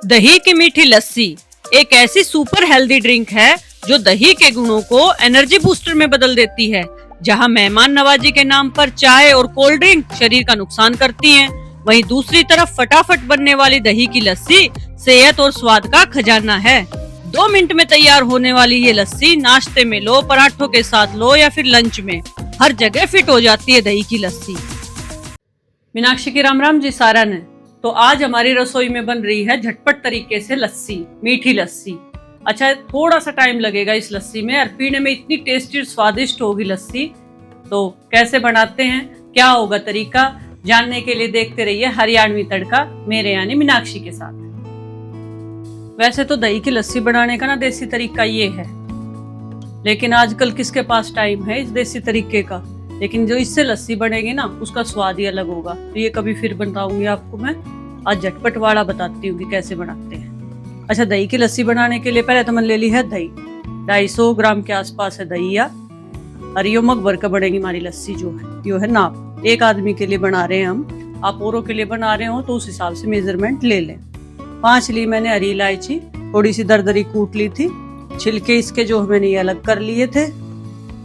दही की मीठी लस्सी एक ऐसी सुपर हेल्दी ड्रिंक है जो दही के गुणों को एनर्जी बूस्टर में बदल देती है। जहां मेहमान नवाजी के नाम पर चाय और कोल्ड ड्रिंक शरीर का नुकसान करती हैं, वहीं दूसरी तरफ फटाफट बनने वाली दही की लस्सी सेहत और स्वाद का खजाना है। 2 मिनट में तैयार होने वाली ये लस्सी नाश्ते में लो, पराठों के साथ लो या फिर लंच में, हर जगह फिट हो जाती है दही की लस्सी। मीनाक्षी की राम राम जी सारण है। तो आज हमारी रसोई में बन रही है झटपट तरीके से लस्सी, मीठी लस्सी। अच्छा, थोड़ा सा टाइम लगेगा इस लस्सी में और पीने में इतनी टेस्टी और स्वादिष्ट होगी लस्सी। तो कैसे बनाते हैं, क्या होगा तरीका, जानने के लिए देखते रहिए हरियाणवी तड़का मेरे यानी मीनाक्षी के साथ। वैसे तो दही की लस्सी बनाने का ना देसी तरीका ये है, लेकिन आजकल किसके पास टाइम है इस देसी तरीके का। लेकिन जो इससे लस्सी बनेगी ना उसका स्वाद ही अलग होगा। तो ये कभी फिर बताऊंगी आपको मैं। आज झटपट वाला बताती हूँ कि कैसे बनाते हैं। अच्छा, दही की लस्सी बनाने के लिए पहले तो मैंने ले ली है दही। 250 ग्राम के आसपास है दही, या और ये मग भर का बनेगी हमारी लस्सी जो है। यो है नाप, एक आदमी के लिए बना रहे हैं हम। आप औरों के लिए बना रहे हो तो उस हिसाब से मेजरमेंट ले लें। 5 ली मैंने हरी इलायची, थोड़ी सी दरदरी कूट ली थी। छिलके इसके जो मैंने ये अलग कर लिए थे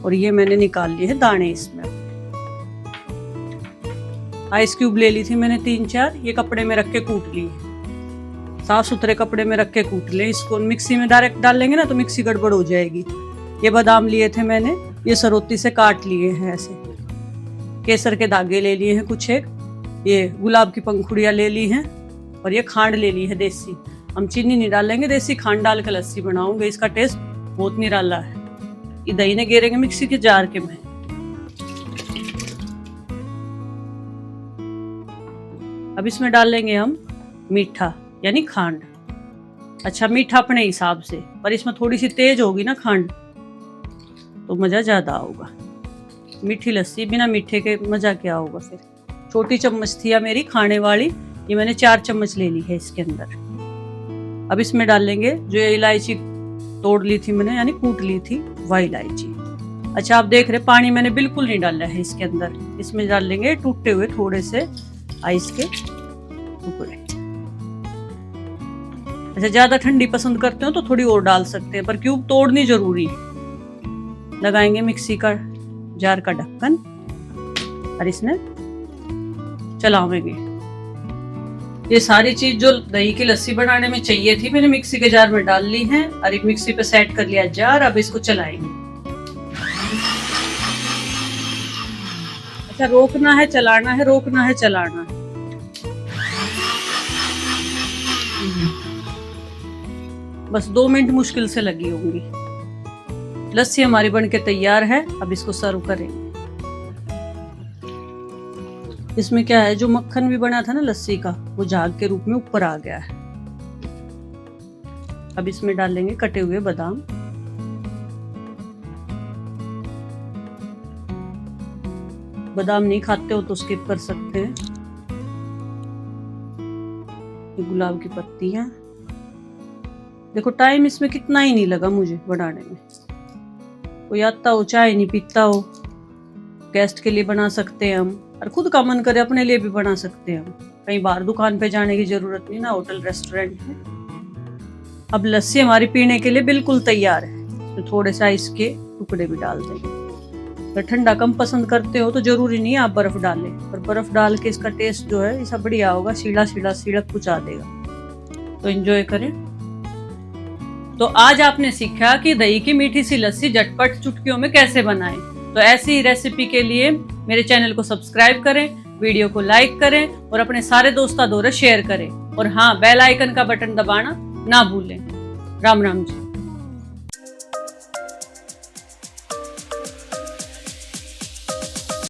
और ये मैंने निकाल लिए है दाने इसमें। आइस क्यूब ले ली थी मैंने 3-4, ये कपड़े में रख के कूट लिए, साफ सुथरे कपड़े में रख के कूट ले। इसको मिक्सी में डायरेक्ट डाल लेंगे ना तो मिक्सी गड़बड़ हो जाएगी। ये बादाम लिए थे मैंने, ये सरोती से काट लिए हैं ऐसे। केसर के धागे ले लिए हैं कुछ एक, ये गुलाब की पंखुड़ियाँ ले ली हैं और ये खांड ले ली है देसी। हम चीनी नहीं डालेंगे, देसी खांड डाल के लस्सी बनाऊंगे, इसका टेस्ट बहुत निराला है। ये दही ने गेरेंगे मिक्सी के जार के में। अब इसमें डाल लेंगे हम मीठा यानी खांड। अच्छा, मीठा अपने हिसाब से, पर इसमें थोड़ी सी तेज होगी ना खांड तो मजा ज्यादा होगा। मीठी लस्सी बिना मीठे के मजा क्या होगा फिर। छोटी चम्मच थी या मेरी खाने वाली, ये मैंने 4 चम्मच ले ली है इसके अंदर। अब इसमें डाल लेंगे जो इलायची तोड़ ली थी मैंने यानी कूट ली थी वह इलायची। अच्छा, आप देख रहे पानी मैंने बिल्कुल नहीं डाला है इसके अंदर। इसमें डाल लेंगे टूटे हुए थोड़े से आइस के टुकड़े। अच्छा, ज्यादा ठंडी पसंद करते हो तो थोड़ी और डाल सकते हैं, पर क्यूब तोड़नी जरूरी है। लगाएंगे मिक्सी का जार का ढक्कन और इसमें चलावेंगे। ये सारी चीज जो दही की लस्सी बनाने में चाहिए थी मैंने मिक्सी के जार में डाल ली है और एक मिक्सी पे सेट कर लिया जार। अब इसको चलाएंगे। अच्छा, रोकना है चलाना है, रोकना है चलाना है। बस 2 मिनट मुश्किल से लगी होंगी। लस्सी हमारी बनके तैयार है। अब इसको सर्व करेंगे। इसमें क्या है, जो मक्खन भी बना था ना लस्सी का, वो झाग के रूप में ऊपर आ गया है। अब इसमें डाल लेंगे कटे हुए बादाम। बादाम नहीं खाते हो तो स्किप कर सकते हैं। ये गुलाब की पत्तियां। देखो टाइम इसमें कितना ही नहीं लगा मुझे बनाने में। कोई आता हो चाय नहीं पीता हो, गेस्ट के लिए बना सकते हैं हम, और खुद का मन करे अपने लिए भी बना सकते हैं हम। कहीं बाहर दुकान पे जाने की जरूरत नहीं ना, होटल रेस्टोरेंट में। अब लस्सी हमारी पीने के लिए बिल्कुल तैयार है। इसमें थोड़े से आइस के टुकड़े भी डाल देंगे। अगर ठंडा कम पसंद करते हो तो जरूरी नहीं है आप बर्फ डालें, पर बर्फ डाल के इसका टेस्ट जो है ऐसा बढ़िया होगा, सीढ़ा सीढ़ा सीढ़क कुछ आ देगा। तो एंजॉय करें। तो आज आपने सीखा कि दही की मीठी सी लस्सी झटपट चुटकियों में कैसे बनाएं। तो ऐसी ही रेसिपी के लिए मेरे चैनल को सब्सक्राइब करें, वीडियो को लाइक करें और अपने सारे दोस्तों दौरे शेयर करें। और हाँ, बेल आइकन का बटन दबाना ना भूलें। राम राम जी।